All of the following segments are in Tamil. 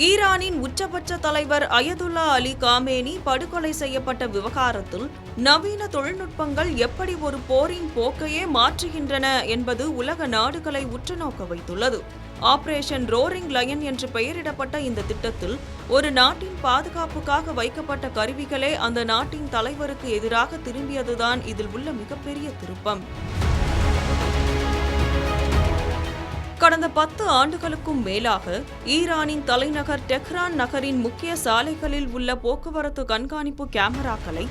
ஈரானின் உச்சபட்ச தலைவர் அயதுல்லா அலி காமேனி படுகொலை செய்யப்பட்ட விவகாரத்தில் நவீன தொழில்நுட்பங்கள் எப்படி ஒரு போரின் போக்கையே மாற்றுகின்றன என்பது உலக நாடுகளை உற்றுநோக்க வைத்துள்ளது. ஆபரேஷன் ரோரிங் லயன் என்று பெயரிடப்பட்ட இந்த திட்டத்தில் ஒரு நாட்டின் பாதுகாப்புக்காக வைக்கப்பட்ட கருவிகளே அந்த நாட்டின் தலைவருக்கு எதிராக திரும்பியதுதான் இதில் உள்ள மிகப்பெரிய திருப்பம். கடந்த 10 ஆண்டுகளுக்கும் மேலாக ஈரானின் தலைநகர் டெஹ்ரான் நகரின் முக்கிய சாலைகளில் உள்ள போக்குவரத்து கண்காணிப்பு கேமராக்களை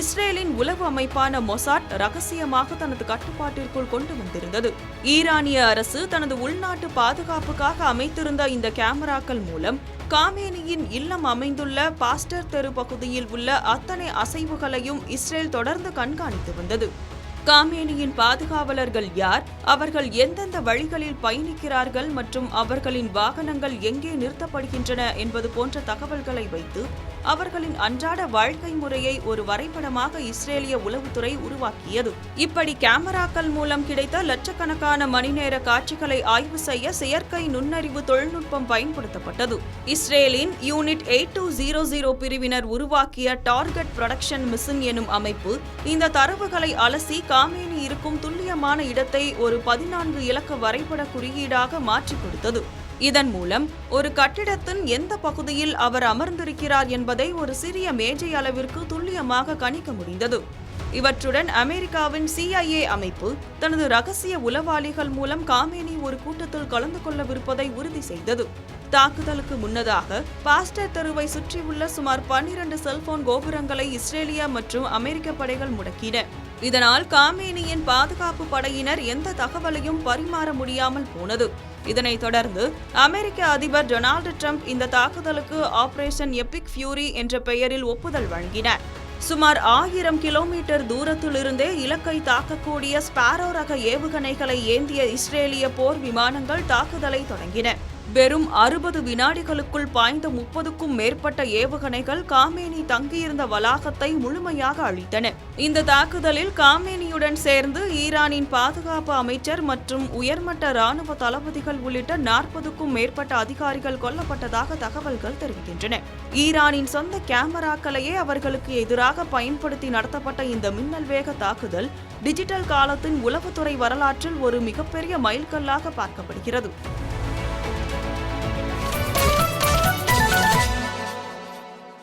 இஸ்ரேலின் உளவு அமைப்பான மொசாட் ரகசியமாக தனது கட்டுப்பாட்டிற்குள் கொண்டு வந்திருந்தது. ஈரானிய அரசு தனது உள்நாட்டு பாதுகாப்புக்காக அமைத்திருந்த இந்த கேமராக்கள் மூலம் காமேனியின் இல்லம் அமைந்துள்ள பாஸ்டர் தெரு பகுதியில் உள்ள அத்தனை அசைவுகளையும் இஸ்ரேல் தொடர்ந்து கண்காணித்து வந்தது. காமேனியின் பாதுகாவலர்கள் யார், அவர்கள் எந்தெந்த வழிகளில் பயணிக்கிறார்கள் மற்றும் அவர்களின் வாகனங்கள் எங்கே நிறுத்தப்படுகின்றன என்பது போன்ற தகவல்களை வைத்து அவர்களின் அன்றாட வாழ்க்கை முறையை ஒரு வரைபடமாக இஸ்ரேலிய உளவுத்துறை உருவாக்கியது. இப்படி கேமராக்கள் மூலம் கிடைத்த லட்சக்கணக்கான மணிநேர காட்சிகளை ஆய்வு செய்ய செயற்கை நுண்ணறிவு தொழில்நுட்பம் பயன்படுத்தப்பட்டது. இஸ்ரேலின் யூனிட் 8200 பிரிவினர் உருவாக்கிய டார்கெட் ப்ரொடக்ஷன் மிஷன் எனும் அமைப்பு இந்த தரவுகளை அலசி காமேனி இருக்கும் துல்லியமான இடத்தை ஒரு 14 இலக்க வரைபட குறியீடாக மாற்றிக் கொடுத்தது. இதன் மூலம் ஒரு கட்டிடத்தின் எந்த பகுதியில் அவர் அமர்ந்திருக்கிறார் என்பதை ஒரு சிறிய மேஜை அளவிற்கு துல்லியமாக கணிக்க முடிந்தது. இவற்றுடன் அமெரிக்காவின் CIA அமைப்பு தனது ரகசிய உளவாளிகள் மூலம் காமேனி ஒரு கூட்டத்தில் கலந்து கொள்ளவிருப்பதை உறுதி செய்தது. தாக்குதலுக்கு முன்னதாக பாஸ்டர் தெருவை சுற்றியுள்ள சுமார் 12 செல்போன் கோபுரங்களை இஸ்ரேலிய மற்றும் அமெரிக்க படைகள் முடக்கின. இதனால் காமேனியின் பாதுகாப்பு படையினர் எந்த தகவலையும் பரிமாற முடியாமல் போனது. இதனைத் தொடர்ந்து அமெரிக்க அதிபர் டொனால்டு டிரம்ப் இந்த தாக்குதலுக்கு ஆபரேஷன் எபிக் ஃபியூரி என்ற பெயரில் ஒப்புதல் வழங்கினார். சுமார் 1000 கிலோமீட்டர் தூரத்திலிருந்தே இலக்கை தாக்கக்கூடிய ஸ்பாரோ ரக ஏவுகணைகளை ஏந்திய இஸ்ரேலிய போர் விமானங்கள் தாக்குதலை தொடங்கின. வெறும் 60 வினாடிகளுக்குள் பாய்ந்த 30க்கும் மேற்பட்ட ஏவுகணைகள் காமேனி தங்கியிருந்த வளாகத்தை முழுமையாக அழித்தன. இந்த தாக்குதலில் காமேனியுடன் சேர்ந்து ஈரானின் பாதுகாப்பு அமைச்சர் மற்றும் உயர்மட்ட ராணுவ தளபதிகள் உள்ளிட்ட 40க்கும் மேற்பட்ட அதிகாரிகள் கொல்லப்பட்டதாக தகவல்கள் தெரிவிக்கின்றன. ஈரானின் சொந்த கேமராக்களையே அவர்களுக்கு எதிராக பயன்படுத்தி நடத்தப்பட்ட இந்த மின்னல் வேக தாக்குதல் டிஜிட்டல் காலத்தின் உளவுத்துறை வரலாற்றில் ஒரு மிகப்பெரிய மைல்கல்லாக பார்க்கப்படுகிறது.